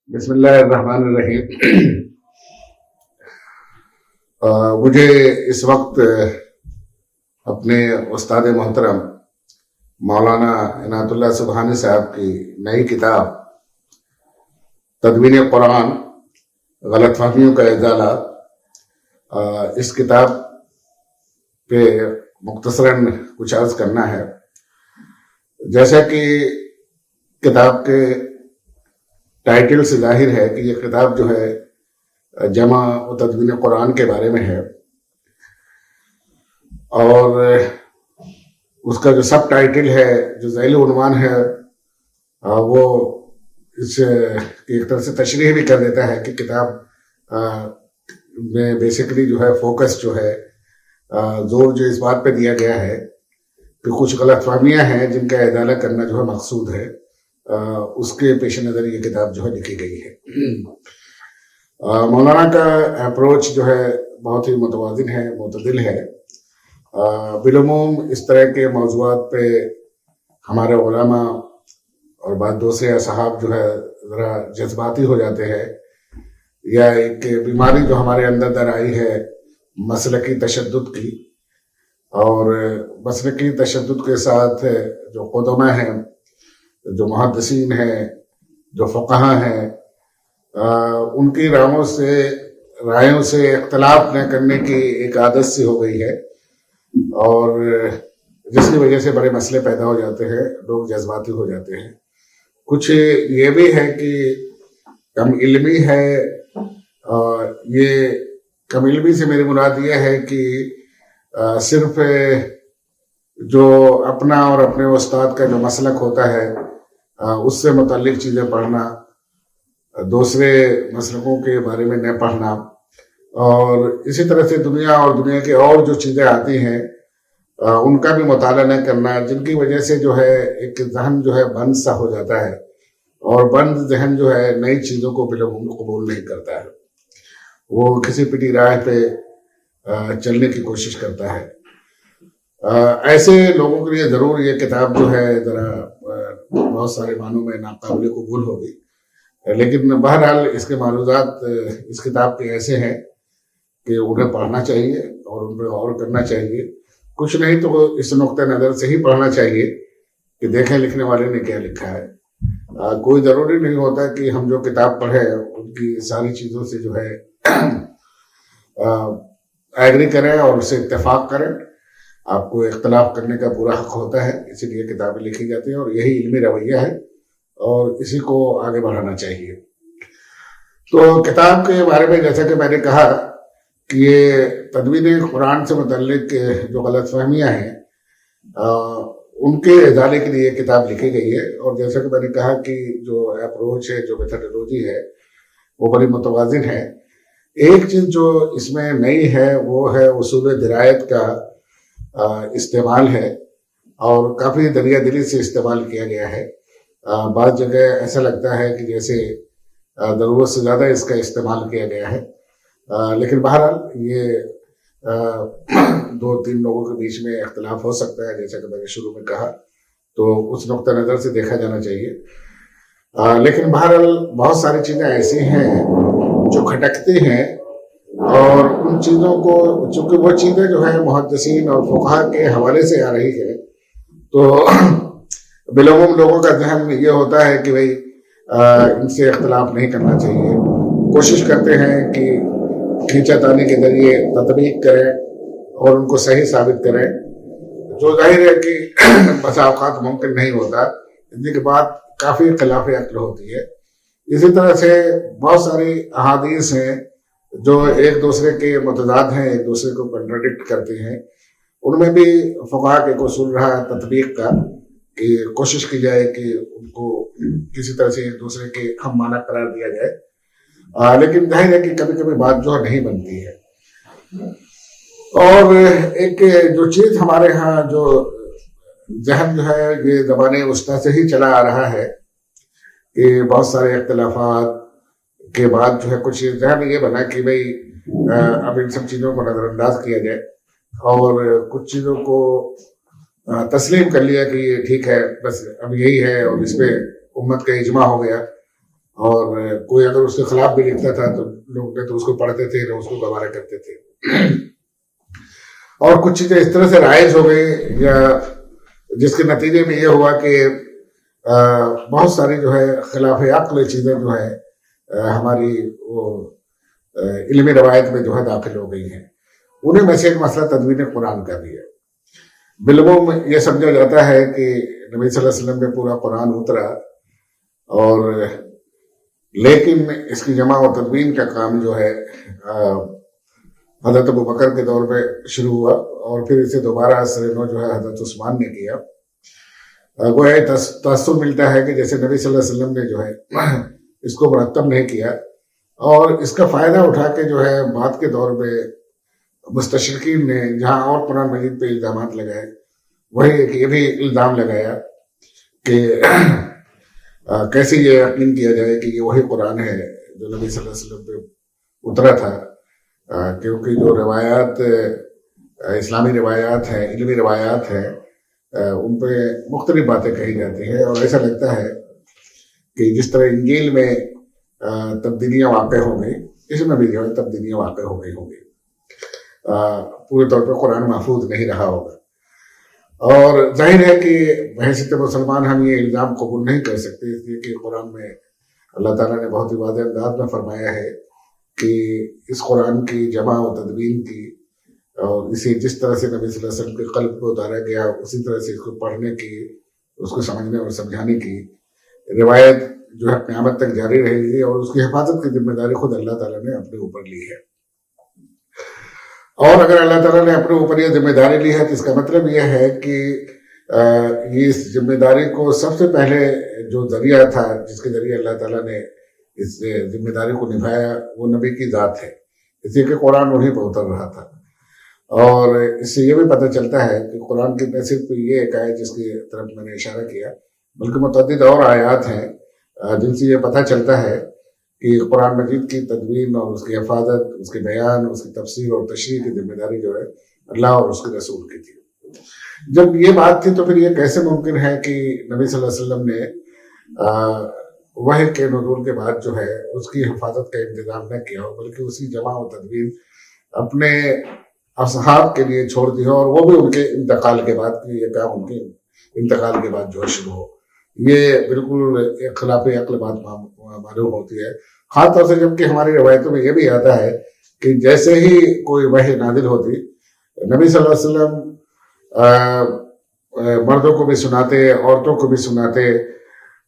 بسم اللہ الرحمن الرحیم۔ مجھے اس وقت اپنے استاد محترم مولانا عنایت اللہ سبحانی صاحب کی نئی کتاب تدوین قرآن غلط فہمیوں کا ازالہ، اس کتاب پہ مختصراً کچھ عرض کرنا ہے۔ جیسا کہ کتاب کے ٹائٹل سے ظاہر ہے کہ یہ کتاب جو ہے جمع و تدوین قرآن کے بارے میں ہے، اور اس کا جو سب ٹائٹل ہے، جو ذیلی عنوان ہے، وہ اس ایک طرح سے تشریح بھی کر دیتا ہے کہ کتاب میں بیسیکلی جو ہے فوکس جو ہے، زور جو اس بات پہ دیا گیا ہے کہ کچھ غلط فہمیاں ہیں جن کا ازالہ کرنا جو ہے مقصود ہے، اس کے پیش نظر یہ کتاب جو ہے لکھی گئی ہے۔ مولانا کا اپروچ جو ہے بہت ہی متوازن ہے، معتدل ہے۔ بالعموم اس طرح کے موضوعات پہ ہمارے علماء اور بعض دوسرے اصحاب جو ہے ذرا جذباتی ہو جاتے ہیں، یا ایک بیماری جو ہمارے اندر در آئی ہے مسلکی تشدد کی، اور مسلکی تشدد کے ساتھ جو قدماء ہیں، جو محدثین ہیں، جو فقہاء ہیں، ان کی رائوں سے اختلاف نہ کرنے کی ایک عادت سی ہو گئی ہے، اور جس کی وجہ سے بڑے مسئلے پیدا ہو جاتے ہیں، لوگ جذباتی ہو جاتے ہیں۔ کچھ یہ بھی ہے کہ کم علمی ہے، اور یہ کم علمی سے میری مراد یہ ہے کہ صرف جو اپنا اور اپنے استاد کا جو مسلک ہوتا ہے اس سے متعلق چیزیں پڑھنا، دوسرے مسلکوں کے بارے میں نہ پڑھنا، اور اسی طرح سے دنیا اور دنیا کی اور جو چیزیں آتی ہیں ان کا بھی مطالعہ نہ کرنا، جن کی وجہ سے جو ہے ایک ذہن جو ہے بند سا ہو جاتا ہے، اور بند ذہن جو ہے نئی چیزوں کو بالعموم قبول نہیں کرتا ہے، وہ کسی پٹی راہ پہ چلنے کی کوشش کرتا ہے۔ ایسے لوگوں کے لیے ضرور یہ کتاب جو ہے ذرا بہت سارے معنوں میں ناقابل قبول ہوگی، لیکن بہرحال اس کے معروضات اس کتاب کے ایسے ہیں کہ انہیں پڑھنا چاہیے اور ان پہ غور کرنا چاہیے۔ کچھ نہیں تو اس نقطہ نظر سے ہی پڑھنا چاہیے کہ دیکھیں لکھنے والے نے کیا لکھا ہے۔ کوئی ضروری نہیں ہوتا کہ ہم جو کتاب پڑھیں ان کی ساری چیزوں سے جو ہے ایگری کریں اور اسے اتفاق کریں۔ آپ کو اختلاف کرنے کا پورا حق ہوتا ہے، اسی لیے کتابیں لکھی جاتی ہیں، اور یہی علمی رویہ ہے، اور اسی کو آگے بڑھانا چاہیے۔ تو کتاب کے بارے میں جیسا کہ میں نے کہا کہ یہ تدوین قرآن سے متعلق جو غلط فہمیاں ہیں ان کے ازالے کے لیے کتاب لکھی گئی ہے، اور جیسا کہ میں نے کہا کہ جو اپروچ ہے، جو میتھڈولوجی ہے، وہ بڑی متوازن ہے۔ ایک چیز جو اس میں نئی ہے وہ ہے اصول درایت کا استعمال ہے، اور کافی دریا دلی سے استعمال کیا گیا ہے۔ بعض جگہ ایسا لگتا ہے کہ جیسے ضرورت سے زیادہ اس کا استعمال کیا گیا ہے، لیکن بہرحال یہ دو تین لوگوں کے بیچ میں اختلاف ہو سکتا ہے، جیسا کہ میں نے شروع میں کہا، تو اس نقطہ نظر سے دیکھا جانا چاہیے۔ لیکن بہرحال بہت ساری چیزیں ایسی ہیں جو کھٹکتی ہیں، اور ان چیزوں کو چونکہ وہ چیزیں جو ہے محدثین اور فقہاء کے حوالے سے آ رہی ہے، تو بالعموم لوگوں کا ذہن یہ ہوتا ہے کہ بھئی ان سے اختلاف نہیں کرنا چاہیے، کوشش کرتے ہیں کہ کھینچا تانی کے ذریعے تطبیق کریں اور ان کو صحیح ثابت کریں، جو ظاہر ہے کہ بسا اوقات ممکن نہیں ہوتا، ان کی بات کافی خلاف عقل ہوتی ہے۔ اسی طرح سے بہت ساری احادیث ہیں جو ایک دوسرے کے متضاد ہیں، ایک دوسرے کو کنٹراڈکٹ کرتی ہیں، ان میں بھی فقہاء کے اصول رہا ہے تطبیق کا کہ کوشش کی جائے کہ ان کو کسی طرح سے ایک دوسرے کے ہم معنی قرار دیا جائے، لیکن ظاہر ہے کہ کبھی کبھی بات جو نہیں بنتی ہے۔ اور ایک جو چیز ہمارے ہاں جو ذہن جو ہے یہ زمانے وسطیٰ سے ہی چلا آ رہا ہے کہ بہت سارے اختلافات کے بعد جو ہے کچھ ذہن یہ بنا کہ بھئی اب ان سب چیزوں کو نظر انداز کیا جائے، اور کچھ چیزوں کو تسلیم کر لیا کہ یہ ٹھیک ہے، بس اب یہی ہے، اور اس پہ امت کا اجماع ہو گیا، اور کوئی اگر اس کے خلاف بھی لکھتا تھا تو لوگ نہ تو اس کو پڑھتے تھے نہ اس کو گوارا کرتے تھے. اور کچھ چیزیں اس طرح سے رائج ہو گئی یا جس کے نتیجے میں یہ ہوا کہ بہت ساری جو ہے خلاف عقل چیزیں جو ہے ہماری وہ علمی روایت میں جو ہے داخل ہو گئی ہیں. انہیں میں سے ایک مسئلہ تدوین قرآن کا بھی ہے. بالعموم یہ سمجھا جاتا ہے کہ نبی صلی اللہ علیہ وسلم میں پورا قرآن اترا اور لیکن اس کی جمع و تدوین کا کام جو ہے حضرت ابوبکر کے دور میں شروع ہوا اور پھر اسے دوبارہ اثر نو جو ہے حضرت عثمان نے کیا. گویا تاثر ملتا ہے کہ جیسے نبی صلی اللہ علیہ وسلم نے جو ہے اس کو مرتب نہیں کیا اور اس کا فائدہ اٹھا کے جو ہے بعد کے دور میں مستشرقین نے جہاں اور قرآن مجید پہ الزامات لگائے وہی ایک یہ بھی الزام لگایا کہ کیسے یہ یقین کیا جائے کہ یہ وہی قرآن ہے جو نبی صلی اللہ علیہ وسلم پہ اترا تھا. کیونکہ جو روایات اسلامی روایات ہیں علمی روایات ہیں ان پہ مختلف باتیں کہی جاتی ہیں اور ایسا لگتا ہے کہ جس طرح انجیل میں تبدیلیاں واقع ہو گئی اس میں بھی جو ہے تبدیلیاں واقع ہو گئی ہوں گی. پورے طور پہ قرآن محفوظ نہیں رہا ہوگا اور ظاہر ہے کہ بحیثیت مسلمان ہم یہ الزام قبول نہیں کر سکتے اس لیے کہ قرآن میں اللہ تعالیٰ نے بہت ہی واضح انداز میں فرمایا ہے کہ اس قرآن کی جمع و تدوین کی اور اسے جس طرح سے نبی صلی اللہ علیہ وسلم کے قلب کو اتارا گیا اسی طرح سے اس کو پڑھنے کی اس کو سمجھنے اور سمجھانے کی روایت جو ہے قیامت تک جاری رہے گی اور اس کی حفاظت کی ذمہ داری خود اللہ تعالیٰ نے اپنے اوپر لی ہے. اور اگر اللہ تعالیٰ نے اپنے اوپر یہ ذمہ داری لی ہے تو اس کا مطلب یہ ہے کہ اس ذمہ داری کو سب سے پہلے جو ذریعہ تھا جس کے ذریعے اللہ تعالیٰ نے اس ذمہ داری کو نبھایا وہ نبی کی ذات ہے. اس لیے کہ قرآن انہیں پہ اتر رہا تھا اور اس سے یہ بھی پتہ چلتا ہے کہ قرآن کی نہ صرف یہ ایک آیت جس کی طرف میں نے اشارہ کیا بلکہ متعدد اور آیات ہیں جن سے یہ پتہ چلتا ہے کہ قرآن مجید کی تدوین اور اس کی حفاظت اس کے بیان اس کی تفسیر اور تشریح کی ذمہ داری جو ہے اللہ اور اس کے رسول کی تھی. جب یہ بات تھی تو پھر یہ کیسے ممکن ہے کہ نبی صلی اللہ علیہ وسلم نے وحی کے نزول کے بعد جو ہے اس کی حفاظت کا انتظام نہ کیا ہو بلکہ اس کی جمع و تدوین اپنے اصحاب کے لیے چھوڑ دی ہو اور وہ بھی ان کے انتقال کے بعد یہ کام ان کے انتقال کے بعد جو ہے شروع ہو. یہ بالکل خلاف عقل بات معلوم ہوتی ہے خاص طور سے جبکہ ہماری روایتوں میں یہ بھی آتا ہے کہ جیسے ہی کوئی وحی نازل ہوتی نبی صلی اللہ علیہ وسلم مردوں کو بھی سناتے عورتوں کو بھی سناتے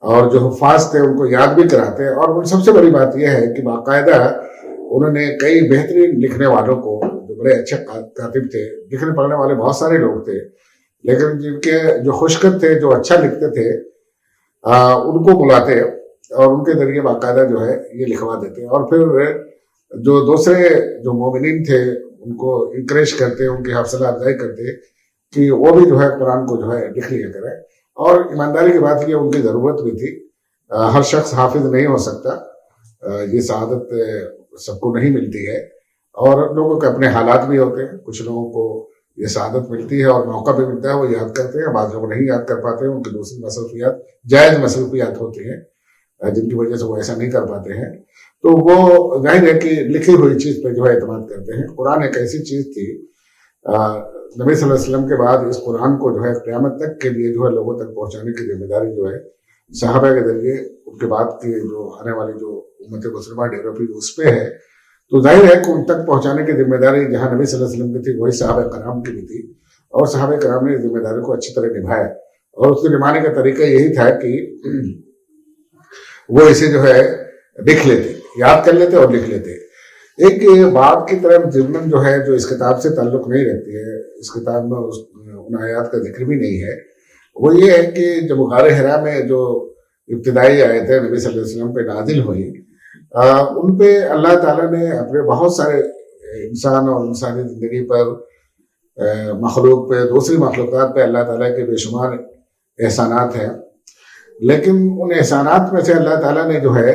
اور جو حفاظ تھے ان کو یاد بھی کراتے اور ان سب سے بڑی بات یہ ہے کہ باقاعدہ انہوں نے کئی بہترین لکھنے والوں کو جو بڑے اچھے کاتب تھے لکھنے پڑھنے والے بہت سارے لوگ تھے لیکن جن کے جو خوشخط تھے جو اچھا لکھتے تھے ان کو بلاتے اور ان کے ذریعے باقاعدہ جو ہے یہ لکھوا دیتے اور پھر جو دوسرے جو مومنین تھے ان کو انکریج کرتے ان کی حوصلہ افزائی کرتے کہ وہ بھی جو ہے قرآن کو جو ہے لکھ لیا کرے. اور ایمانداری کی بات یہ ان کی ضرورت بھی تھی. ہر شخص حافظ نہیں ہو سکتا یہ سعادت سب کو نہیں ملتی ہے اور لوگوں کے اپنے حالات بھی ہوتے ہیں. کچھ لوگوں کو یہ سعادت ملتی ہے اور موقع بھی ملتا ہے وہ یاد کرتے ہیں بعض لوگ نہیں یاد کر پاتے ان کی دوسری مصروفیات جائز مصروفیات ہوتی ہیں جن کی وجہ سے وہ ایسا نہیں کر پاتے ہیں تو وہ ظاہر ہے کہ لکھی ہوئی چیز پہ جو ہے اعتماد کرتے ہیں. قرآن ایک ایسی چیز تھی نبی صلی اللہ علیہ وسلم کے بعد اس قرآن کو جو ہے قیامت تک کے لیے جو ہے لوگوں تک پہنچانے کی ذمہ داری جو ہے صحابہ کے ذریعے ان کے بعد کی جو آنے والی جو امت مسلمہ ڈیولپ ہوئی اس پہ ہے. تو ظاہر ہے کہ ان تک پہنچانے کی ذمہ داری جہاں نبی صلی اللہ علیہ وسلم کی تھی وہی صحابہ کرام کی بھی تھی اور صحابہ کرام نے ذمہ داری کو اچھی طرح نبھایا اور اس کے نبھانے کا طریقہ یہی تھا کہ وہ اسے جو ہے لکھ لیتے یاد کر لیتے اور لکھ لیتے. ایک بات کی طرف ضمن جو ہے جو اس کتاب سے تعلق نہیں رکھتی ہے اس کتاب میں ان آیات کا ذکر بھی نہیں ہے وہ یہ ہے کہ جب غار حرا میں جو ابتدائی آیتیں نبی صلی اللہ علیہ وسلم پہ نازل ہوئی ان پہ اللہ تعالیٰ نے اپنے بہت سارے انسان اور انسانی زندگی پر مخلوق پہ دوسری مخلوقات پہ اللہ تعالیٰ کے بے شمار احسانات ہیں لیکن ان احسانات میں سے اللہ تعالیٰ نے جو ہے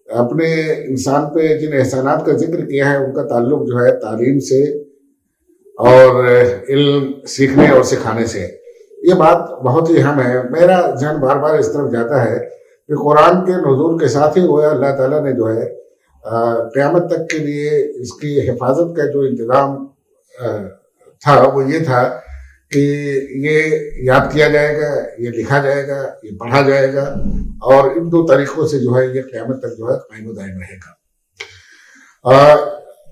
اپنے انسان پہ جن احسانات کا ذکر کیا ہے ان کا تعلق جو ہے تعلیم سے اور علم سیکھنے اور سکھانے سے. یہ بات بہت ہی اہم ہے. میرا ذہن بار بار اس طرف جاتا ہے کہ قرآن کے نزول کے ساتھ ہی گویا اللہ تعالیٰ نے جو ہے قیامت تک کے لیے اس کی حفاظت کا جو انتظام تھا وہ یہ تھا کہ یہ یاد کیا جائے گا، یہ لکھا جائے گا، یہ پڑھا جائے گا، اور ان دو طریقوں سے جو ہے یہ قیامت تک جو ہے قائم و دائم رہے گا۔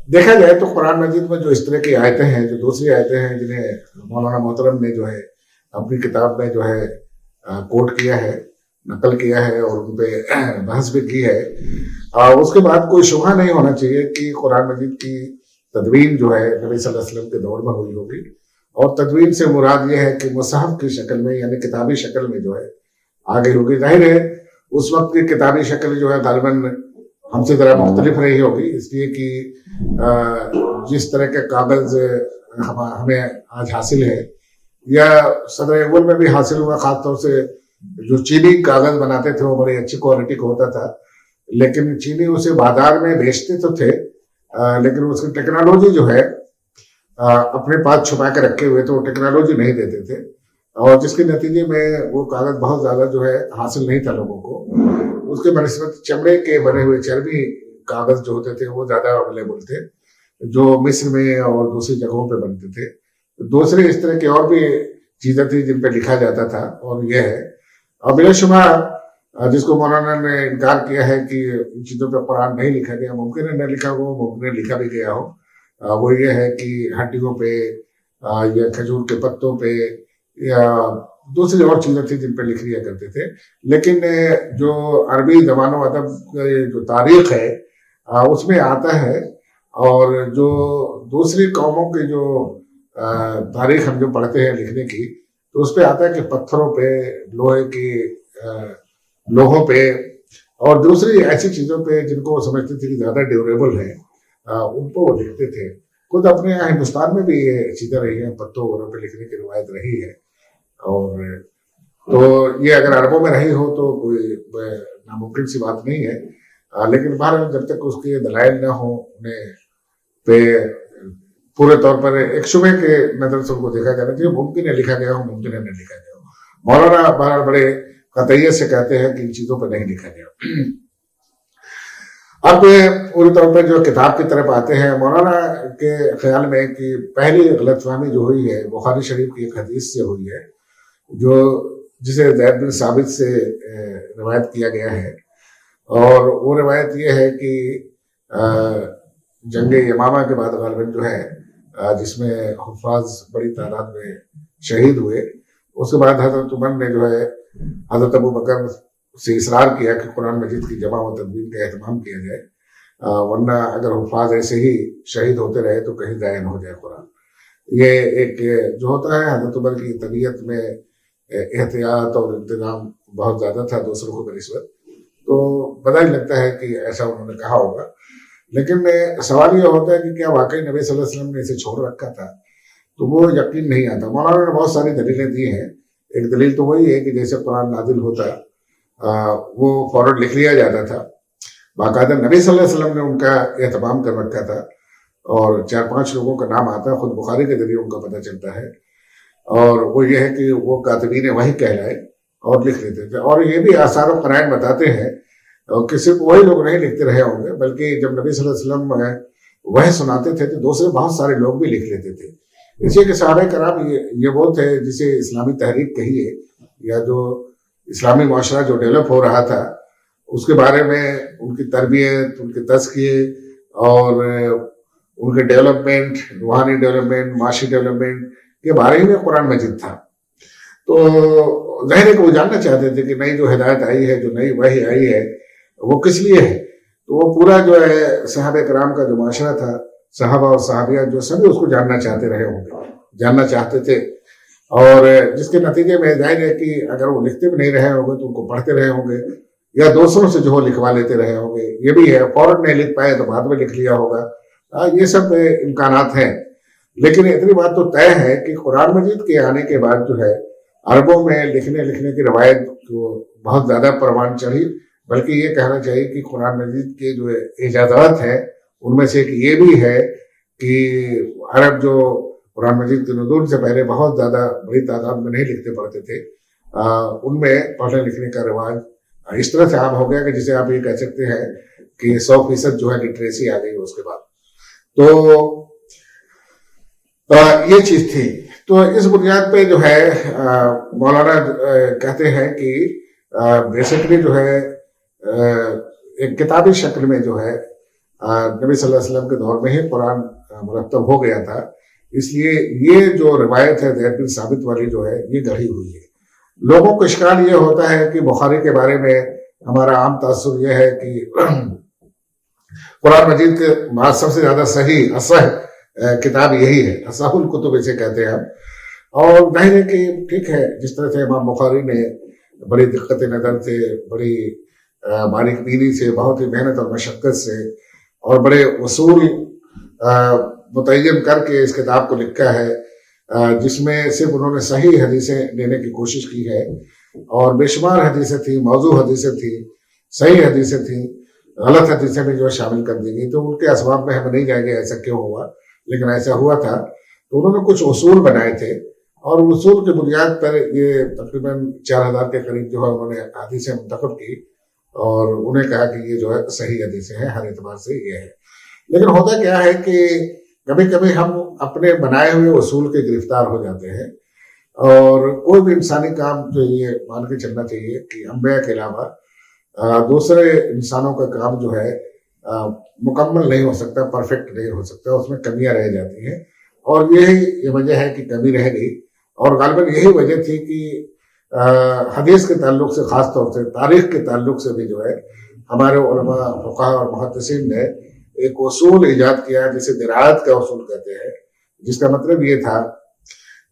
دیکھا جائے تو قرآن مجید میں جو اس طرح کی آیتیں ہیں، جو دوسری آیتیں ہیں جنہیں مولانا محترم نے جو ہے اپنی کتاب میں جو ہے کوٹ کیا ہے، نقل کیا ہے اور ان پہ بحث بھی کی ہے، اس کے بعد کوئی شبہ نہیں ہونا چاہیے کہ قرآن مجید کی تدوین جو ہے نبی صلی اللہ علیہ وسلم کے دور میں ہوئی ہوگی، اور تدوین سے مراد یہ ہے کہ مصحف کی شکل میں یعنی کتابی شکل میں جو ہے آگے ہوگی۔ ظاہر ہے اس وقت کی کتابی شکل جو ہے غالباً ہم سے ذرا مختلف رہی ہوگی، اس لیے کہ جس طرح کے کاغذ ہمیں آج حاصل ہے یا صدر اول میں بھی حاصل ہوا، خاص طور سے جو چینی کاغذ بناتے تھے وہ بڑی اچھی کوالٹی کا ہوتا تھا، لیکن چینی اسے بازار میں بیچتے تو تھے لیکن اس کی ٹیکنالوجی جو ہے اپنے پاس چھپا کے رکھے ہوئے تو وہ ٹیکنالوجی نہیں دیتے تھے، اور جس کے نتیجے میں وہ کاغذ بہت زیادہ جو ہے حاصل نہیں تھا لوگوں کو۔ اس کے بنسبت چمڑے کے بنے ہوئے چربی کاغذ جو ہوتے تھے وہ زیادہ اویلیبل تھے، جو مصر میں اور دوسری جگہوں پہ بنتے تھے۔ دوسرے اس طرح کی اور بھی چیزیں تھیں جن پہ لکھا جاتا تھا، اور یہ ہے اور بلا شبہ جس کو مولانا نے انکار کیا ہے کہ ان چیزوں پہ قرآن نہیں لکھا گیا، ممکن ہے نہ لکھا ہو، ممکن ہے لکھا بھی گیا ہو، وہ یہ ہے کہ ہڈیوں پہ یا کھجور کے پتوں پہ یا دوسری اور چیزیں تھیں جن پہ لکھ لیا کرتے تھے، لیکن جو عربی زبان و ادب جو تاریخ ہے اس میں آتا ہے، اور جو دوسری قوموں کی جو تاریخ ہم جو پڑھتے ہیں لکھنے کی، تو اس پہ آتا ہے کہ پتھروں پہ، لوہے کی لوہوں پہ اور دوسری ایسی چیزوں پہ جن کو وہ سمجھتے تھے کہ زیادہ ڈیوریبل ہے ان کو وہ لکھتے تھے۔ خود اپنے یہاں ہندوستان میں بھی یہ چیزیں رہی ہیں، پتوں وغیرہ پہ لکھنے کی روایت رہی ہے، اور تو یہ اگر عربوں میں رہی ہو تو کوئی ناممکن سی بات نہیں ہے، لیکن بہرحال جب تک اس کے دلائل نہ ہوں انہیں پہ پورے طور پر ایک شبے کے نظر سے ان کو دیکھا جانا چاہیے۔ ممکن ہے لکھا گیا ہو، ممکن ہے نہ لکھا گیا ہو۔ مولانا بہرحال بڑے قطعیت سے کہتے ہیں کہ ان چیزوں پہ نہیں لکھا گیا۔ اب پوری طور پر جو کتاب کی طرف آتے ہیں، مولانا کے خیال میں کہ پہلی غلط فہمی جو ہوئی ہے بخاری شریف کی ایک حدیث سے ہوئی ہے، جو جسے زید بن ثابت سے روایت کیا گیا ہے، اور وہ روایت یہ ہے کہ جنگ یمامہ کے بعد غالباً جو ہے جس میں حفاظ بڑی تعداد میں شہید ہوئے، اس کے بعد حضرت عمر نے جو ہے حضرت ابو بکر سے اصرار کیا کہ قرآن مجید کی جمع و تدوین کا اہتمام کیا جائے، ورنہ اگر حفاظ ایسے ہی شہید ہوتے رہے تو کہیں ضائع نہ ہو جائے قرآن۔ یہ ایک جو ہوتا ہے حضرت عمر کی طبیعت میں احتیاط اور انتظام بہت زیادہ تھا دوسروں کو بنسبت، تو پتہ ہی لگتا ہے کہ ایسا انہوں نے کہا ہوگا، لیکن سوال یہ ہوتا ہے کہ کیا واقعی نبی صلی اللہ علیہ وسلم نے اسے چھوڑ رکھا تھا؟ تو وہ یقین نہیں آتا۔ مولانا نے بہت ساری دلیلیں دی ہیں، ایک دلیل تو وہی ہے کہ جیسے قرآن نازل ہوتا وہ فوراً لکھ لیا جاتا تھا، باقاعدہ نبی صلی اللہ علیہ وسلم نے ان کا اہتمام کر رکھا تھا، اور 4-5 لوگوں کا نام آتا ہے، خود بخاری کے ذریعے ان کا پتہ چلتا ہے، اور وہ یہ ہے کہ وہ کاتبین وحی کہلائے اور لکھ لیتے تھے۔ اور یہ بھی آثار و قرائن بتاتے ہیں کہ صرف وہی لوگ نہیں لکھتے رہے ہوں گے، بلکہ جب نبی صلی اللہ علیہ وسلم وحی سناتے تھے تو دوسرے بہت سارے لوگ بھی لکھ لیتے تھے۔ اس لیے کہ صحابہ کرام یہ وہ تھے جسے اسلامی تحریک کہیے، یا جو اسلامی معاشرہ جو ڈیولپ ہو رہا تھا اس کے بارے میں ان کی تربیت، ان کے تزکیے اور ان کے ڈیولپمنٹ، روحانی ڈیولپمنٹ، معاشی ڈیولپمنٹ کے بارے میں قرآن مجید تھا۔ تو ظاہر ہے کہ وہ جاننا چاہتے تھے کہ نئی جو ہدایت آئی ہے، جو نئی وحی آئی ہے، وہ کس لیے ہے۔ تو وہ پورا جو ہے صحابہ کرام کا جو معاشرہ تھا، صحابہ اور صحابیات جو سبھی اس کو جاننا چاہتے رہے ہوں گے، جاننا چاہتے تھے، اور جس کے نتیجے میں ظاہر ہے کہ اگر وہ لکھتے بھی نہیں رہے ہوں گے تو ان کو پڑھتے رہے ہوں گے، یا دوسروں سے جو لکھوا لیتے رہے ہوں گے۔ یہ بھی ہے، فوراً نہیں لکھ پائے تو بعد میں لکھ لیا ہوگا، یہ سب امکانات ہیں۔ لیکن اتنی بات تو طے ہے کہ قرآن مجید کے آنے کے بعد جو ہے عربوں میں لکھنے کی روایت کو بہت زیادہ پروان چڑھی، بلکہ یہ کہنا چاہیے کہ قرآن مجید کے جو اعجازات ہیں ان میں سے ایک یہ بھی ہے کہ عرب جو قرآن مجید کے نزول سے پہلے بہت زیادہ بڑی تعداد میں نہیں لکھتے پڑھتے تھے، ان میں پڑھنے لکھنے کا رواج اس طرح سے عام ہو گیا کہ جسے آپ یہ کہہ سکتے ہیں کہ 100% جو ہے لٹریسی آ گئی اس کے بعد. تو یہ چیز تھی. تو اس بنیاد پہ جو ہے مولانا کہتے ہیں کہ بیسکلی جو ہے ایک کتابی شکل میں جو ہے نبی صلی اللہ علیہ وسلم کے دور میں ہی قرآن مرتب ہو گیا تھا. اس لیے یہ جو روایت ہے زید بن ثابت والی جو ہے یہ گڑھی ہوئی ہے. لوگوں کو اشکال یہ ہوتا ہے کہ بخاری کے بارے میں ہمارا عام تاثر یہ ہے کہ قرآن مجید کے بعد سب سے زیادہ صحیح اصح کتاب یہی ہے، اصح الکتب اسے کہتے ہیں. اور ظاہر ہے کہ ٹھیک ہے، جس طرح سے امام بخاری نے بڑی دقت نظر سے، بڑی باریک بینی سے، بہت ہی محنت اور مشقت سے اور بڑے اصول متعین کر کے اس کتاب کو لکھا ہے، جس میں صرف انہوں نے صحیح حدیثیں لینے کی کوشش کی ہے اور بے شمار حدیثیں تھیں، موضوع حدیثیں تھیں، صحیح حدیثیں تھیں، غلط حدیثیں بھی جو شامل کر دی گئی. تو ان کے اسباب میں ہم نہیں جائیں گے ایسا کیوں ہوا، لیکن ایسا ہوا تھا. تو انہوں نے کچھ اصول بنائے تھے اور اصول کی بنیاد پر یہ تقریباً 4000 کے قریب جو ہے انہوں نے حدیثیں منتخب کی اور انہیں کہا کہ یہ جو ہے صحیح حدیثیں ہیں، ہر اعتبار سے یہ ہے. لیکن ہوتا کیا ہے کہ کبھی کبھی ہم اپنے بنائے ہوئے اصول کے گرفتار ہو جاتے ہیں اور کوئی بھی انسانی کام جو یہ مان کے چلنا چاہیے کہ انبیاء کے علاوہ دوسرے انسانوں کا کام جو ہے مکمل نہیں ہو سکتا، پرفیکٹ نہیں ہو سکتا، اس میں کمیاں رہ جاتی ہیں. اور یہی وجہ ہے کہ کمی رہ گئی اور غالباً یہی وجہ تھی کہ حدیث کے تعلق سے، خاص طور سے تاریخ کے تعلق سے بھی جو ہے ہمارے علماء فقہاء اور محدثین نے ایک اصول ایجاد کیا جسے درایت کا اصول کہتے ہیں، جس کا مطلب یہ تھا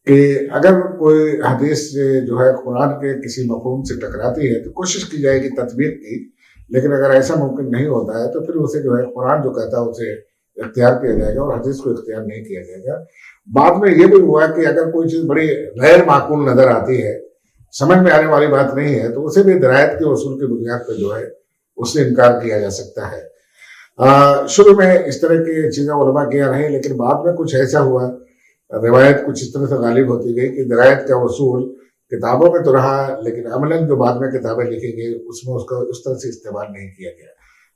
کہ اگر کوئی حدیث جو ہے قرآن کے کسی مفہوم سے ٹکراتی ہے تو کوشش کی جائے گی تطبیق کی، لیکن اگر ایسا ممکن نہیں ہوتا ہے تو پھر اسے جو ہے قرآن جو کہتا ہے اسے اختیار کیا جائے گا اور حدیث کو اختیار نہیں کیا جائے گا. بعد میں یہ بھی ہوا کہ اگر کوئی چیز بڑی غیر معقول نظر آتی ہے، سمجھ میں آنے والی بات نہیں ہے، تو اسے بھی درایت کے اصول کی بنیاد پہ جو ہے اس سے انکار کیا جا سکتا ہے. شروع میں اس طرح کی چیزیں علماء کیا رہے، لیکن بعد میں کچھ ایسا ہوا، روایت کچھ اس طرح سے غالب ہوتی گئی کہ درایت کا اصول کتابوں میں تو رہا، لیکن عملاً جو بعد میں کتابیں لکھی گئی اس میں اس کا اس طرح سے استعمال نہیں کیا گیا.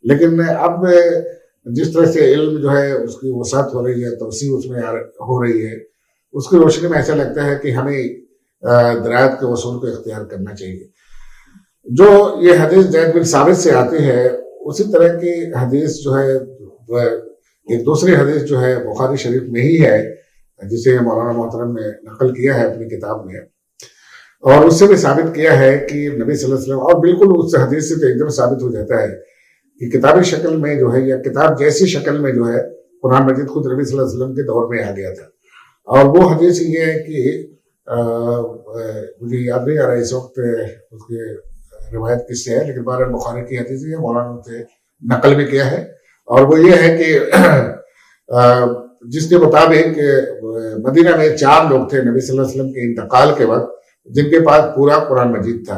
لیکن اب جس طرح سے علم جو ہے اس کی وسعت ہو رہی ہے، توسیع اس میں ہو رہی ہے، اس کی روشنی میں ایسا لگتا ہے کہ ہمیں درایت کے اصول کو اختیار کرنا چاہیے. جو یہ حدیث زید بن ثابت سے آتی ہے، اسی طرح کی حدیث جو ہے ایک دوسری حدیث جو ہے بخاری شریف میں ہی ہے، جسے مولانا محترم نے نقل کیا ہے اپنی کتاب میں، اور اس سے بھی ثابت کیا ہے کہ نبی صلی اللہ علیہ وسلم، اور بالکل اس حدیث سے تو ایک دم ثابت ہو جاتا ہے کہ کتابی شکل میں جو ہے یا کتاب جیسی شکل میں جو ہے قرآن مجید خود نبی صلی اللہ علیہ وسلم کے دور میں آ گیا تھا. اور وہ حدیث یہ ہے کہ مجھے یاد نہیں آ رہا اس وقت اس کی روایت کس سے ہے، لیکن بہرحال بخاری کی حدیث ہے، مولانا سے نقل بھی کیا ہے، اور وہ یہ ہے کہ جس کے مطابق مدینہ میں 4 لوگ تھے نبی صلی اللہ علیہ وسلم کے انتقال کے وقت جن کے پاس پورا قرآن مجید تھا،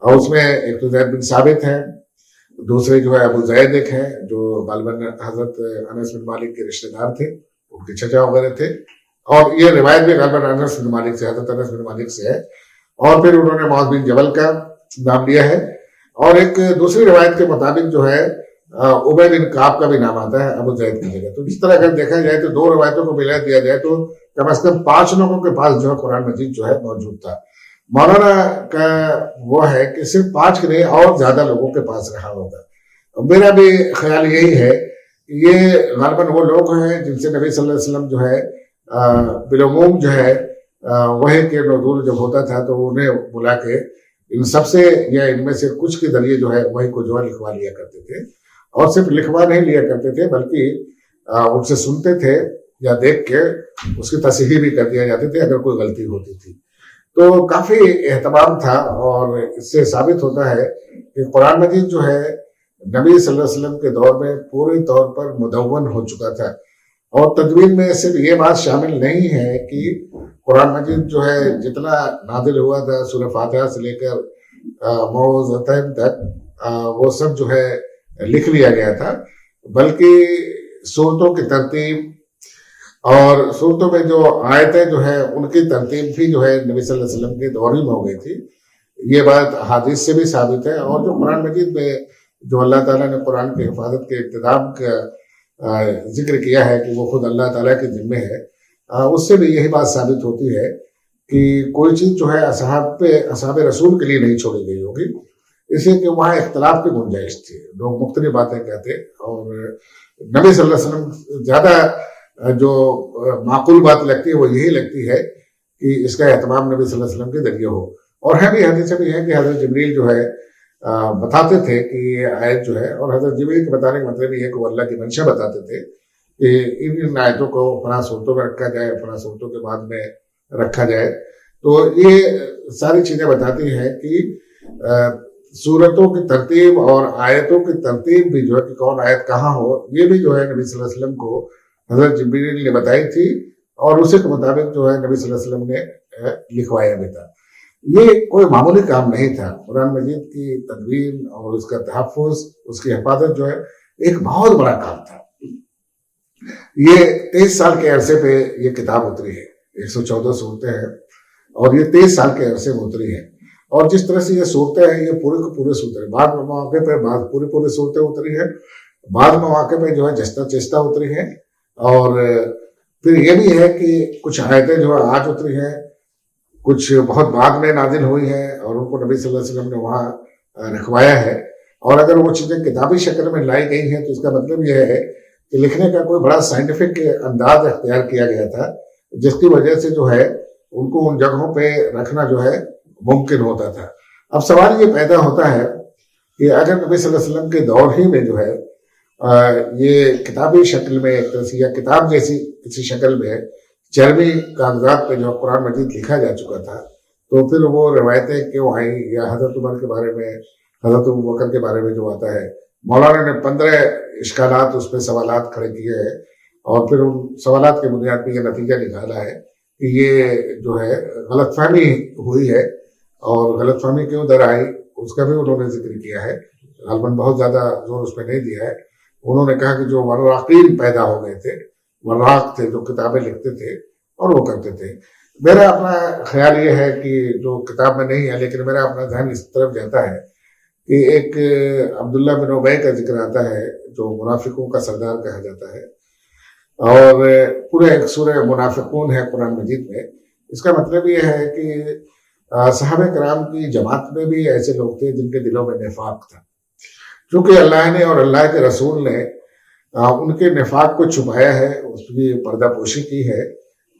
اور اس میں ایک تو زید بن ثابت ہے، دوسرے جو ہے ابو زید ایک ہے جو غالباً حضرت انس بن مالک کے رشتہ دار تھے، ان کے چچا وغیرہ تھے، اور یہ روایت بھی غالباً انس بن مالک سے، حضرت انس بن مالک سے ہے، اور پھر انہوں نے معاذ بن جبل کا نام لیا ہے، اور ایک دوسری روایت کے مطابق جو ہے عبید بن کعب کا بھی نام آتا ہے ابو زید کی جگہ. تو اس طرح اگر دیکھا جائے تو 2 روایتوں کو ملا دیا جائے تو کم از کم 5 لوگوں کے پاس جو ہے قرآن مجید جو ہے موجود تھا. مولانا کا وہ ہے کہ صرف 5 کے نہیں اور زیادہ لوگوں کے پاس رہا ہوگا. میرا بھی خیال یہی ہے کہ یہ غالباً وہ لوگ ہیں جن سے نبی صلی اللہ علیہ وسلم جو ہے بالعموم جو ہے وحی کے نزول جب ہوتا تھا تو انہیں بلا کے ان سب سے یا ان میں سے کچھ کے ذریعے جو ہے وحی کو جو ہے لکھوا لیا کرتے تھے، اور صرف لکھوا نہیں لیا کرتے تھے بلکہ ان سے سنتے تھے یا دیکھ کے اس کی تصحیح بھی کر دیا جاتے تھے اگر کوئی غلطی ہوتی تھی. تو کافی اہتمام تھا، اور اس سے ثابت ہوتا ہے کہ قرآن مجید جو ہے نبی صلی اللہ علیہ وسلم کے دور میں پوری طور پر مدون ہو چکا تھا. اور تدوین میں صرف یہ بات شامل نہیں ہے کہ قرآن مجید جو ہے جتنا نازل ہوا تھا سورہ فاتحہ سے لے کر موعظتین تک وہ سب جو ہے لکھ لیا گیا تھا، بلکہ سورتوں کی ترتیب اور سورتوں میں جو آیتیں جو ہے ان کی ترتیب بھی جو ہے نبی صلی اللہ علیہ وسلم کے دور ہی میں ہو گئی تھی. یہ بات حدیث سے بھی ثابت ہے، اور جو قرآن مجید میں جو اللہ تعالیٰ نے قرآن کی حفاظت کے انتظام کا ذکر کیا ہے کہ وہ خود اللہ تعالیٰ کے ذمے ہے، اس سے بھی یہی بات ثابت ہوتی ہے کہ کوئی چیز جو ہے اصحاب رسول کے لیے نہیں چھوڑی گئی ہوگی، اس لیے کہ وہاں اختلاف کی گنجائش تھی، لوگ مختلف باتیں کہتے، اور نبی صلی اللہ علیہ وسلم زیادہ جو معقول بات لگتی ہے وہ یہی لگتی ہے کہ اس کا اہتمام نبی صلی اللہ علیہ وسلم کے ذریعے ہو، اور ہے بھی حدیث بھی ہے کہ حضرت جبریل جو ہے بتاتے تھے کہ یہ آیت جو ہے، اور حضرت جبریل کے بتانے کا مطلب یہ ہے کہ وہ اللہ کی منشا بتاتے تھے کہ ان آیتوں کو فلاں صورتوں میں رکھا جائے، فلاں صورتوں کے بعد میں رکھا جائے، تو یہ ساری چیزیں بتاتی ہیں کہ صورتوں کی ترتیب اور آیتوں کی ترتیب بھی جو ہے کہ کون آیت کہاں ہو، یہ بھی جو ہے نبی صلی اللہ علیہ وسلم کو حضرت جبریل نے بتائی تھی، اور اسی کے مطابق جو ہے نبی صلی اللہ علیہ وسلم نے لکھوایا بھی تھا۔ یہ کوئی معمولی کام نہیں تھا، قرآن مجید کی تدوین اور اس کا تحفظ، اس کی حفاظت جو ہے ایک بہت بڑا کام تھا۔ یہ 23 سال کے عرصے پہ یہ کتاب اتری ہے، 114 صورتیں ہیں، اور یہ 23 سال کے عرصے میں اتری ہے، اور جس طرح سے یہ صورتیں ہیں یہ پورے کے پورے صورتیں، بعض مواقع پہ پوری صورتیں اتری ہیں، بعض مواقع پہ جو ہے جستہ چستہ اتری ہیں، اور پھر یہ بھی ہے کہ کچھ آیتیں جو ہے آج اتری ہیں، کچھ بہت بعد میں نازل ہوئی ہیں، اور ان کو نبی صلی اللہ علیہ وسلم نے وہاں رکھوایا ہے، اور اگر وہ چیزیں کتابی شکل میں لائی گئی ہیں تو اس کا مطلب یہ ہے کہ لکھنے کا کوئی بڑا سائنٹیفک انداز اختیار کیا گیا تھا، جس کی وجہ سے جو ہے ان کو ان جگہوں پہ رکھنا جو ہے ممکن ہوتا تھا۔ اب سوال یہ پیدا ہوتا ہے کہ اگر نبی صلی اللہ علیہ وسلم کے دور ہی میں جو ہے یہ کتابی شکل میں یا کتاب جیسی کسی شکل میں چربی کاغذات پہ جو قرآن مجید لکھا جا چکا تھا، تو پھر وہ روایتیں کیوں آئیں، یا حضرت عمر کے بارے میں، حضرت ابوبکر کے بارے میں جو آتا ہے، مولانا نے 15 اشکالات اس پہ سوالات کھڑے کیے ہیں، اور پھر ان سوالات کے بنیاد پہ یہ نتیجہ نکالا ہے کہ یہ جو ہے غلط فہمی ہوئی ہے، اور غلط فہمی کیوں در آئی اس کا بھی انہوں نے ذکر کیا ہے، غالباً بہت زیادہ زور اس پہ نہیں دیا ہے۔ انہوں نے کہا کہ جو وراقین پیدا ہو گئے تھے، وراق تھے جو کتابیں لکھتے تھے اور وہ کرتے تھے۔ میرا اپنا خیال یہ ہے کہ جو کتاب میں نہیں ہے، لیکن میرا اپنا ذہن اس طرف جاتا ہے کہ ایک عبداللہ بن ابی کا ذکر آتا ہے جو منافقوں کا سردار کہا جاتا ہے، اور پورے ایک سورہ منافقون ہے قرآن مجید میں۔ اس کا مطلب یہ ہے کہ صحابہ کرام کی جماعت میں بھی ایسے لوگ تھے جن کے دلوں میں نفاق تھا، چونکہ اللہ نے اور اللہ کے رسول نے ان کے نفاق کو چھپایا ہے، اس کی پردہ پوشی کی ہے،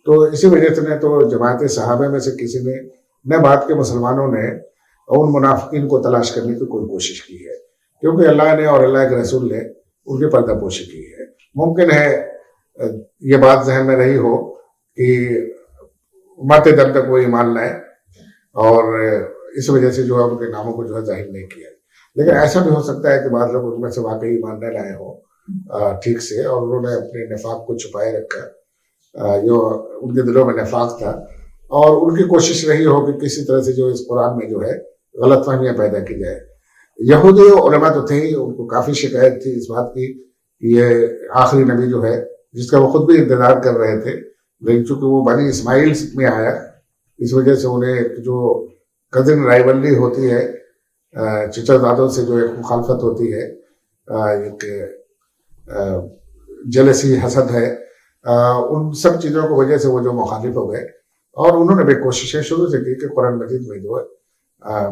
تو اسی وجہ سے نہ تو جماعت صحابہ میں سے کسی نے نہ بعد کے مسلمانوں نے ان منافقین کو تلاش کرنے کی کوئی کوشش کی ہے، کیونکہ اللہ نے اور اللہ کے رسول نے ان کی پردہ پوشی کی ہے۔ ممکن ہے یہ بات ذہن میں رہی ہو کہ مرتے دم تک وہ ایمان لائے، اور اس وجہ سے جو ہے ان کے ناموں کو جو ہے ظاہر نہیں کیا، لیکن ایسا بھی ہو سکتا ہے کہ بعض لوگ ان میں سے واقعی ایمان نہ لائے ہوں ٹھیک سے، اور انہوں نے اپنے نفاق کو چھپائے رکھا، جو ان کے دلوں میں نفاق تھا، اور ان کی کوشش رہی ہو کہ کسی طرح سے جو اس قرآن میں جو ہے غلط فہمیاں پیدا کی جائے۔ یہودی علماء تو تھے ہی، ان کو کافی شکایت تھی اس بات کی کہ یہ آخری نبی جو ہے جس کا وہ خود بھی انتظار کر رہے تھے، لیکن چونکہ وہ بنی اسماعیل میں آیا، اس وجہ سے انہیں جو کزن رائیولری ہوتی ہے، چچا زادوں سے جو ایک مخالفت ہوتی ہے، ایک جلسی حسد ہے، ان سب چیزوں کی وجہ سے وہ جو مخالف ہو گئے، اور انہوں نے بھی کوششیں شروع سے کی کہ قرآن مجید میں جو ہے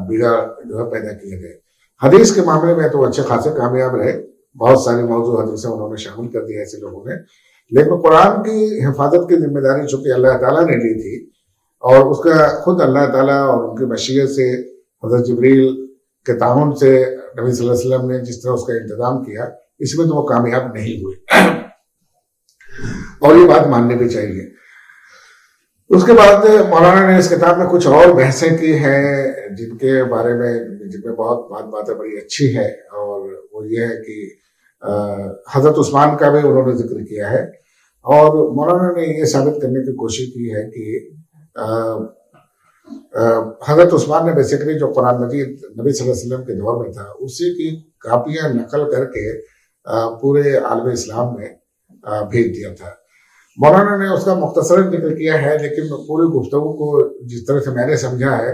بگاڑ جو ہے پیدا کیے گئے۔ حدیث کے معاملے میں تو اچھے خاصے کامیاب رہے، بہت ساری موضوع حدیثیں انہوں نے شامل کر دی ایسے لوگوں نے، لیکن قرآن کی حفاظت کی ذمہ داری چونکہ اللہ تعالیٰ نے لی تھی، اور اس کا خود اللہ تعالیٰ اور ان کی مشیت سے حضرت جبریل کے تعاون سے نبی صلی اللہ علیہ وسلم نے جس طرح اس کا انتظام کیا، اس میں تو وہ کامیاب نہیں ہوئے، اور یہ بات ماننی بھی چاہیے۔ اس کے بعد مولانا نے اس کتاب میں کچھ اور بحثیں کی ہیں جن کے بارے میں بہت باتیں بڑی اچھی ہے، اور وہ یہ ہے کہ حضرت عثمان کا بھی انہوں نے ذکر کیا ہے، اور مولانا نے یہ ثابت کرنے کی کوشش کی ہے کہ حضرت عثمان نے بیسیکلی جو قرآن مجید نبی صلی اللہ علیہ وسلم کے دور میں تھا اسی کی کاپیاں نقل کر کے پورے عالم اسلام میں بھیج دیا تھا۔ مولانا نے اس کا مختصراً ذکر کیا ہے، لیکن پوری گفتگو کو جس طرح سے میں نے سمجھا ہے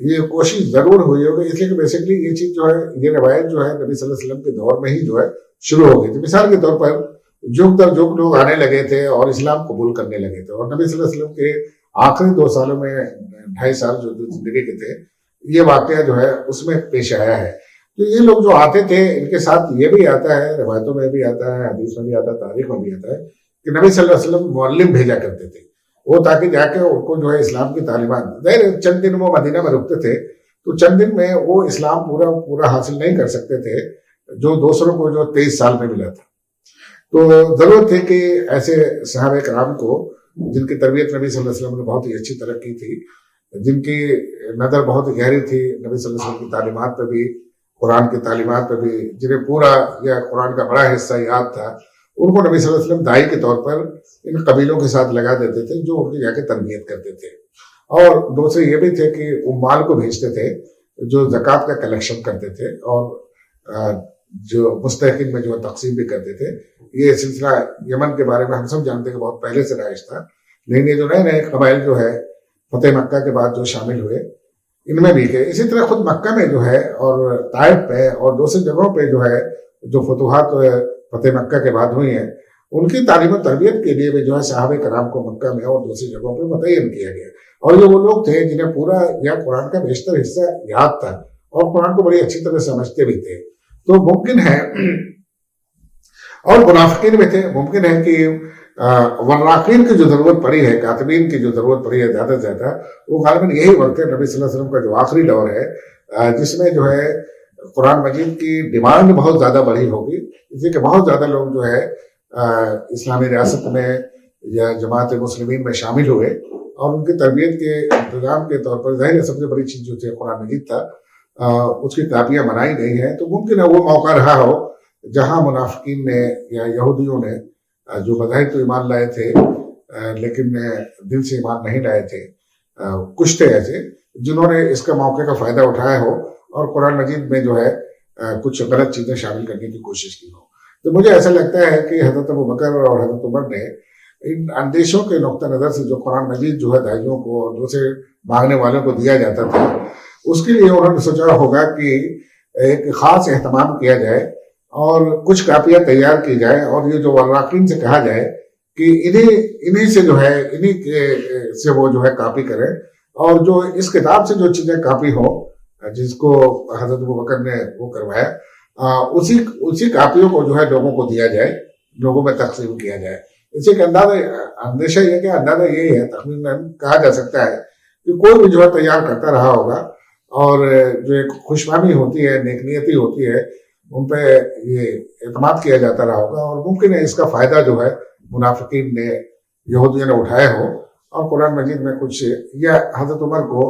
یہ کوشش ضرور ہوئی ہوگی، اس لیے کہ بیسکلی یہ چیز جو ہے، یہ روایت جو ہے نبی صلی اللہ علیہ وسلم کے دور میں ہی جو ہے شروع ہو گئی تھی. مثال کے طور پر جھک در جھک لوگ آنے لگے تھے اور اسلام قبول کرنے لگے تھے، اور نبی صلی اللہ علیہ وسلم کے آخری 2 سالوں میں 2.5 سال جو زندگی کے تھے، یہ واقعہ جو ہے اس میں پیش آیا ہے. تو یہ لوگ جو آتے تھے، ان کے ساتھ یہ بھی آتا ہے، روایتوں میں بھی آتا ہے، حدیث میں بھی آتا ہے، تاریخ میں بھی آتا ہے کہ نبی صلی اللہ علیہ وسلم معلم بھیجا کرتے تھے، وہ تاکہ جا کے ان کو جو ہے اسلام کی تعلیمات، ظاہر چند دن وہ مدینہ میں رکتے تھے تو چند دن میں وہ اسلام پورا حاصل نہیں کر سکتے تھے جو دوسروں کو جو 23 سال میں ملا تھا. تو ضرورت تھی کہ ایسے صحابہ کرام کو، جن کی تربیت نبی صلی اللہ علیہ وسلم نے بہت ہی اچھی طرح کی تھی، جن کی نظر بہت گہری تھی نبی صلی اللہ علیہ وسلم کی تعلیمات پہ بھی، قرآن کی تعلیمات پہ بھی، جنہیں پورا یا قرآن کا بڑا حصہ یاد تھا، ان کو نبی صلی اللہ علیہ وسلم دائی کے طور پر ان قبیلوں کے ساتھ لگا دیتے تھے جو ان کی جا کے تربیت کرتے تھے. اور دوسرے یہ بھی تھے کہ عمال کو بھیجتے تھے جو زکوٰۃ کا کلیکشن کرتے تھے اور جو مستحقین میں جو تقسیم بھی کرتے تھے. یہ سلسلہ یمن کے بارے میں ہم سب جانتے ہیں کہ بہت پہلے سے رائج تھا، لیکن یہ جو نئے نئے قبائل جو ہے فتح مکہ کے بعد جو شامل ہوئے، ان میں بھی کہ اسی طرح خود مکہ میں جو ہے اور طائف پہ اور دوسری جگہوں پہ جو ہے جو فتوحات فتح مکہ کے بعد ہوئی ہیں، ان کی تعلیم و تربیت کے لیے بھی جو ہے صحابہ کرام کو مکہ میں اور دوسری جگہوں پہ متعین کیا گیا. اور یہ وہ لوگ تھے جنہیں پورا یا قرآن کا بیشتر حصہ یاد تھا اور قرآن کو بڑی اچھی طرح سمجھتے بھی تھے. تو ممکن ہے، اور منافقین بھی تھے، ممکن ہے کہ وراقین کی جو ضرورت پڑی ہے، کاتبین کی جو ضرورت پڑی ہے زیادہ سے زیادہ، وہ غالباً یہی وقت ہے نبی صلی اللہ علیہ وسلم کا جو آخری دور ہے، جس میں جو ہے قرآن مجید کی ڈیمانڈ بہت زیادہ بڑھی ہوگی، اس لیے کہ بہت زیادہ لوگ جو ہے اسلامی ریاست میں یا جماعت مسلمین میں شامل ہوئے اور ان کی تربیت کے انتظام کے طور پر ظاہر سب سے بڑی چیز جو تھی قرآن مجید تھا، اس کی کاپیاں بنائی گئی ہیں. تو ممکن ہے وہ موقع رہا ہو جہاں منافقین نے یا یہودیوں نے جو بظاہر تو ایمان لائے تھے لیکن دل سے ایمان نہیں لائے تھے، کچھ تھے ایسے جنہوں نے اس کا موقع کا فائدہ اٹھایا ہو اور قرآن مجید میں جو ہے کچھ غلط چیزیں شامل کرنے کی کوشش کی ہو. تو مجھے ایسا لگتا ہے کہ حضرت ابوبکر اور حضرت عمر نے ان اندیشوں کے نقطہ نظر سے جو قرآن مجید جو ہے دائیوں کو اور دوسرے مانگنے والوں کو دیا جاتا تھا، اس کے لیے انہوں نے سوچا ہوگا کہ ایک خاص اہتمام کیا جائے اور کچھ کاپیاں تیار کی جائے اور یہ جو وراقین سے کہا جائے کہ انہیں سے جو ہے انہیں سے وہ جو ہے کاپی کریں، اور جو اس کتاب سے جو چیزیں کاپی ہو جس کو حضرت ابوبکر نے وہ کروایا، اسی کاپیوں کو جو ہے لوگوں کو دیا جائے، لوگوں میں تقسیم کیا جائے. اسی کا اندیشہ یہ کہ اندازہ یہی ہے، تخمیناً کہا جا سکتا ہے کہ کوئی بھی جو ہے تیار کرتا رہا ہوگا اور جو ایک خوش فہمی ہوتی ہے، نیک نیتی ہوتی ہے، ان پہ یہ اعتماد کیا جاتا رہا ہوگا، اور ممکن ہے اس کا فائدہ جو ہے منافقین نے، یہودیوں نے اٹھایا ہو اور قرآن مجید میں کچھ یا حضرت عمر کو،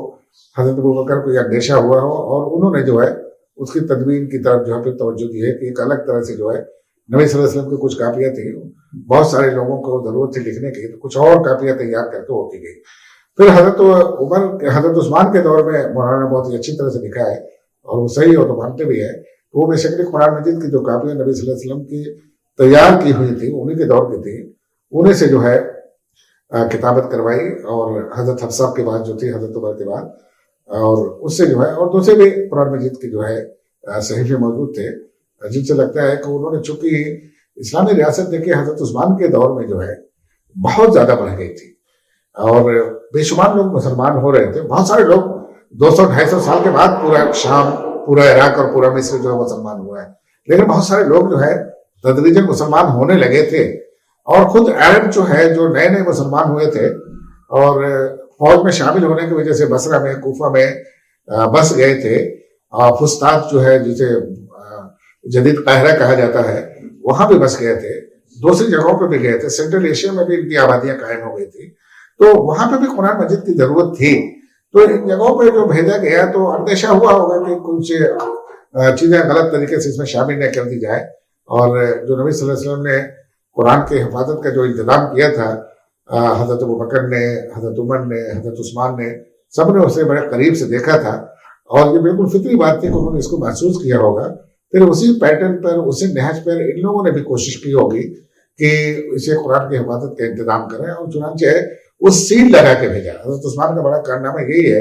حضرت ابوبکر کو یہ اندیشہ ہوا ہو اور انہوں نے جو ہے اس کی تدوین کی طرف جو ہے پھر توجہ دی ہے کہ ایک الگ طرح سے جو ہے نبی صلی اللہ علیہ وسلم کی کچھ کاپیاں تھیں، بہت سارے لوگوں کو ضرورت تھی لکھنے کی، تو کچھ اور کاپیاں تیار کر کے ہوتی گئی. پھر حضرت عثمان کے دور میں مولانا بہت ہی اچھی طرح سے لکھا ہے اور وہ صحیح ہو تو مانتے بھی ہے، وہ بے شک قرآن مجید کی جو کاپیاں نبی صلی اللہ علیہ وسلم کی تیار کی ہوئی تھی، انہیں کے دور کی تھی، انہیں سے جو ہے کتابت کروائی، اور حضرت حفصہ کے بعد جو تھی، حضرت عمر کے بعد، اور اس سے جو ہے اور دوسرے بھی قرآن مجید کے جو ہے صحیفے موجود تھے، جن سے لگتا ہے کہ انہوں نے چونکہ اسلامی ریاست دیکھیے حضرت عثمان کے دور میں جو ہے بہت زیادہ بڑھ گئی تھی اور بے شمار لوگ مسلمان ہو رہے تھے. بہت سارے لوگ 200-250 سال کے بعد پورا شام، پورا عراق اور پورا مصر جو ہے مسلمان ہوا ہے، لیکن بہت سارے لوگ جو ہے تدریجاً مسلمان ہونے لگے تھے. اور خود عرب جو ہے جو نئے نئے مسلمان ہوئے تھے اور فوج میں شامل ہونے کی وجہ سے بصرہ میں، کوفہ میں بس گئے تھے، فسطاط جو ہے جسے جدید قاہرہ کہا جاتا ہے، وہاں بھی بس گئے تھے، دوسری جگہوں پہ بھی گئے تھے، سینٹرل ایشیا میں بھی ان کی آبادیاں قائم ہو گئی تھی، تو وہاں پہ بھی قرآن مجید کی ضرورت تھی. تو ان جگہوں پہ جو بھیجا گیا تو اندیشہ ہوا ہوگا کہ کچھ چیزیں غلط طریقے سے اس میں شامل نہ کر دی جائے، اور جو نبی صلی اللہ علیہ وسلم نے قرآن کی حفاظت کا جو انتظام کیا تھا، حضرت ابوبکر نے، حضرت عمر نے، حضرت عثمان نے، سب نے اسے بڑے قریب سے دیکھا تھا، اور یہ بالکل فطری بات تھی کہ انہوں نے اس کو محسوس کیا ہوگا. پھر اسی پیٹرن پر، اسی نہج پر ان لوگوں نے بھی کوشش کی ہوگی کہ اسے قرآن کی حفاظت کا انتظام کریں، اور چنانچہ اس سیل لگا کے بھیجا. حضرت عثمان کا بڑا کارنامہ یہی ہے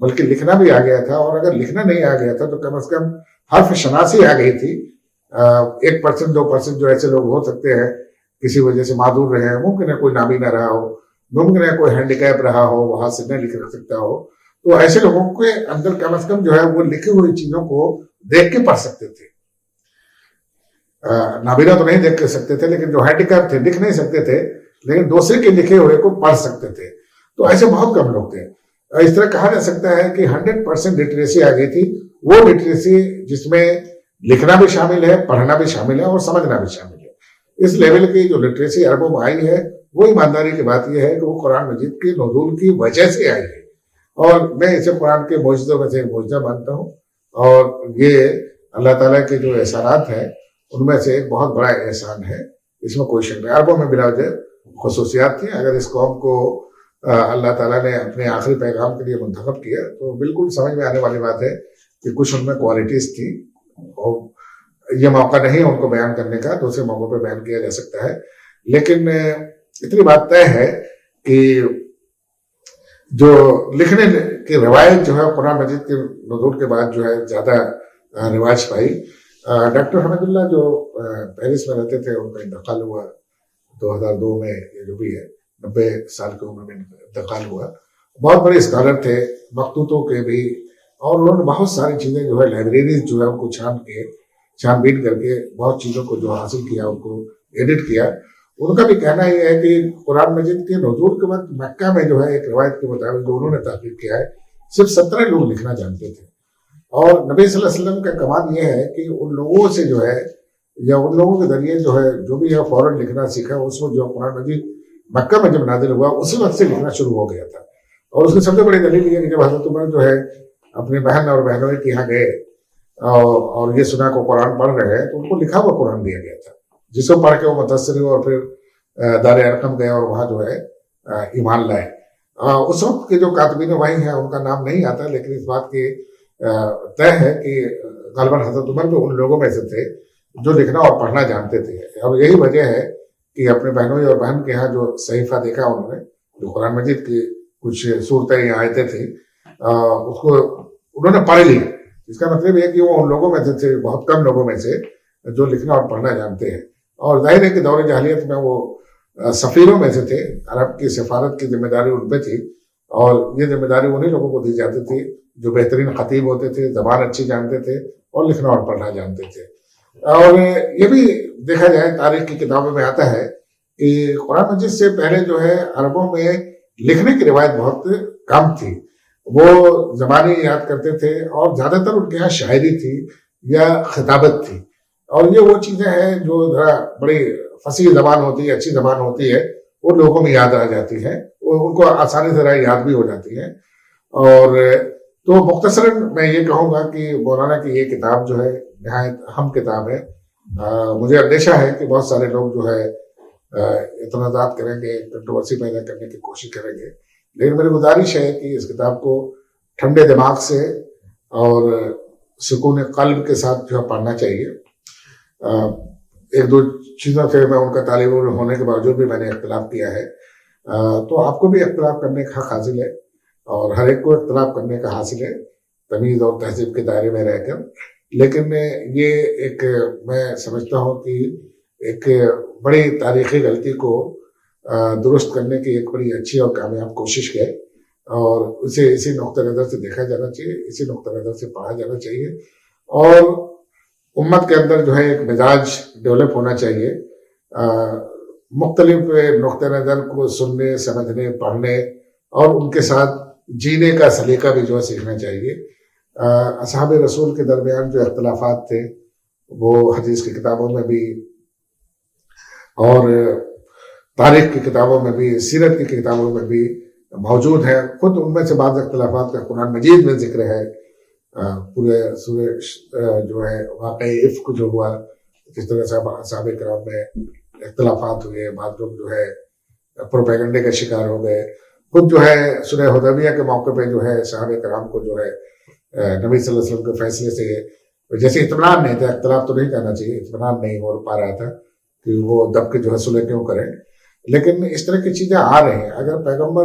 بلکہ لکھنا بھی آ گیا تھا، اور اگر لکھنا نہیں آ گیا تھا تو کم از کم حرف شناسی آ گئی تھی. 1% 2% جو ایسے لوگ ہو سکتے ہیں کسی وجہ سے معذور رہے ہیں، ممکن ہے کوئی نابینا رہا ہو، ممکن ہے کوئی ہینڈی کیپ رہا ہو، وہاں سے نہ لکھ سکتا ہو، تو ایسے لوگوں کے اندر کم از کم جو ہے وہ لکھی ہوئی چیزوں کو دیکھ کے پڑھ سکتے تھے. نابینا تو نہیں دیکھ سکتے تھے، لیکن جو ہینڈی کیپ تھے لکھ نہیں سکتے تھے، لیکن دوسرے کے لکھے ہوئے کو پڑھ سکتے تھے. تو ایسے بہت کم لوگ تھے. اس طرح کہا جا سکتا ہے کہ 100% لٹریسی آ گئی تھی، وہ لٹریسی جس میں لکھنا بھی شامل ہے، پڑھنا بھی شامل ہے اور سمجھنا بھی شامل ہے. اس لیول کی جو لٹریسی عربوں میں آئی ہے، وہ ایمانداری کی بات یہ ہے کہ وہ قرآن مجید کے نزول کی وجہ سے آئی ہے، اور میں اسے قرآن کے معجزوں میں سے ایک معجزہ مانتا ہوں. اور یہ اللہ تعالیٰ کے جو احسانات ہیں ان میں سے ایک بہت بڑا احسان ہے، اس میں کوئی شک نہیں. عربوں میں بلا وجہ خصوصیات تھیں. اگر اس قوم کو اللہ تعالیٰ نے اپنے آخری پیغام کے لیے منتخب کیا تو بالکل سمجھ میں آنے والی بات ہے کہ کچھ ان میں کوالٹیز تھی، اور یہ موقع نہیں ہے ان کو بیان کرنے کا، دوسرے موقعوں پہ بیان کیا جا سکتا ہے. لیکن اتنی بات طے ہے کہ جو لکھنے کی روایت جو ہے قرآن مجید کے نزول کے بعد جو ہے زیادہ رواج پائی. ڈاکٹر حمید اللہ جو پیرس میں رہتے تھے، ان کا انتقال ہوا 2002 میں، یہ جو بھی ہے 90 سال کی عمر میں انتقال ہوا. بہت بڑے اسکالر تھے، مخطوطوں کے بھی، اور انہوں نے بہت ساری چیزیں جو ہے لائبریریز جو ہے ان کو چھان بین کر کے بہت چیزوں کو جو حاصل کیا، ان کو ایڈٹ کیا. ان کا بھی کہنا یہ ہے کہ قرآن مجید کے نزول کے وقت مکہ میں جو ہے ایک روایت کے مطابق جو انہوں نے تحقیق کیا ہے، صرف 17 لوگ لکھنا جانتے تھے. اور نبی صلی اللہ علیہ وسلم کا کمال یہ ہے کہ ان لوگوں سے جو ہے، یا ان لوگوں کے ذریعے جو ہے جو بھی ہے فوراً لکھنا سیکھا. اس وقت جو قرآن مجید مکہ میں جب نازل ہوا اسی وقت سے لکھنا شروع ہو گیا تھا. اور اس کی سب سے بڑی دلیل یہ ہے کہ جب حضرت عمر جو ہے اپنی بہن اور بہنوں کے یہاں گئے اور یہ سنا کو قرآن پڑھ رہے ہیں، تو ان کو لکھا ہوا قرآن دیا گیا تھا، جس کو پڑھ کے وہ متاثر ہوئے اور پھر دار ارقم گئے اور وہاں جو ہے ایمان لائے. اس وقت کے جو کاتبین وحی ہیں ان کا نام نہیں آتا، لیکن اس بات کی طے ہے کہ غالباً حضرت عمر بھی ان لوگوں میں سے تھے جو لکھنا اور پڑھنا جانتے تھے. اور یہی وجہ ہے کہ اپنے بہنوں اور بہن کے یہاں جو صحیفہ دیکھا انہوں نے، جو قرآن مجید کی کچھ صورتیں یا آیتیں تھیں، اس کو انہوں نے پڑھ لی. اس کا مطلب یہ کہ وہ ان لوگوں میں سے تھے، بہت کم لوگوں میں سے جو لکھنا اور پڑھنا جانتے ہیں. اور ظاہر ہے کہ دور جاہلیت میں وہ سفیروں میں سے تھے، عرب کی سفارت کی ذمہ داری ان پہ تھی، اور یہ ذمہ داری انہیں لوگوں کو دی جاتی تھی جو بہترین خطیب ہوتے تھے، زبان اچھی جانتے تھے اور لکھنا اور پڑھنا جانتے تھے. اور یہ بھی دیکھا جائے تاریخ کی کتابوں میں آتا ہے کہ قرآن مجید سے پہلے جو ہے عربوں میں لکھنے کی روایت بہت کم تھی. وہ زبانیں یاد کرتے تھے، اور زیادہ تر ان کے یہاں شاعری تھی یا خطابت تھی. اور یہ وہ چیزیں ہیں جو ذرا بڑی فصیح زبان ہوتی ہے، اچھی زبان ہوتی ہے، وہ لوگوں میں یاد آ جاتی ہے، ان کو آسانی سے یاد بھی ہو جاتی ہے. اور تو مختصراً میں یہ کہوں گا کہ مولانا کی یہ کتاب جو ہے نہایت اہم کتاب ہے. مجھے اندیشہ ہے کہ بہت سارے لوگ جو ہے اعتراضات کریں گے، کنٹروورسی پیدا کرنے کی کوشش کریں گے، لیکن میری گزارش ہے کہ اس کتاب کو ٹھنڈے دماغ سے اور سکون قلب کے ساتھ جو ہے پڑھنا چاہیے. ایک دو چیزوں سے میں ان کا طالب علم ہونے کے باوجود بھی میں نے اختلاف کیا ہے، تو آپ کو بھی اختلاف کرنے کا حق حاصل ہے، اور ہر ایک کو اختلاف کرنے کا حاصل ہے تمیز اور تہذیب کے دائرے میں رہ کر. لیکن یہ ایک میں سمجھتا ہوں کہ ایک بڑی تاریخی غلطی کو درست کرنے کی ایک بڑی اچھی اور کامیاب کوشش ہے، اور اسے اسی نقطہ نظر سے دیکھا جانا چاہیے، اسی نقطہ نظر سے پڑھا جانا چاہیے. اور امت کے اندر جو ہے ایک مزاج ڈیولپ ہونا چاہیے، مختلف نقطہ نظر کو سننے، سمجھنے، پڑھنے اور ان کے ساتھ جینے کا سلیقہ بھی جو ہے سیکھنا چاہیے. اصحاب رسول کے درمیان جو اختلافات تھے وہ حدیث کی کتابوں میں بھی اور تاریخ کی کتابوں میں بھی، سیرت کی کتابوں میں بھی موجود ہے. خود ان میں سے بعض اختلافات کا قرآن مجید میں ذکر ہے. پورے سورہ جو ہے واقعی عفق جو ہوا، جس طرح سے صحابہ کرام میں اختلافات ہوئے، بعض لوگ جو ہے پروپیگنڈے کا شکار ہو گئے. خود جو ہے سورہ حدیبیہ کے موقع پہ جو ہے صحابہ کرام کو جو ہے نبی صلی اللہ علیہ وسلم کے فیصلے سے جیسے اطمینان نہیں تھا، اختلاف تو نہیں کرنا چاہیے، اطمینان نہیں ہو پا رہا تھا کہ وہ دب کے جو ہے صلح کیوں کریں. لیکن اس طرح کی چیزیں آ رہی ہیں. اگر پیغمبر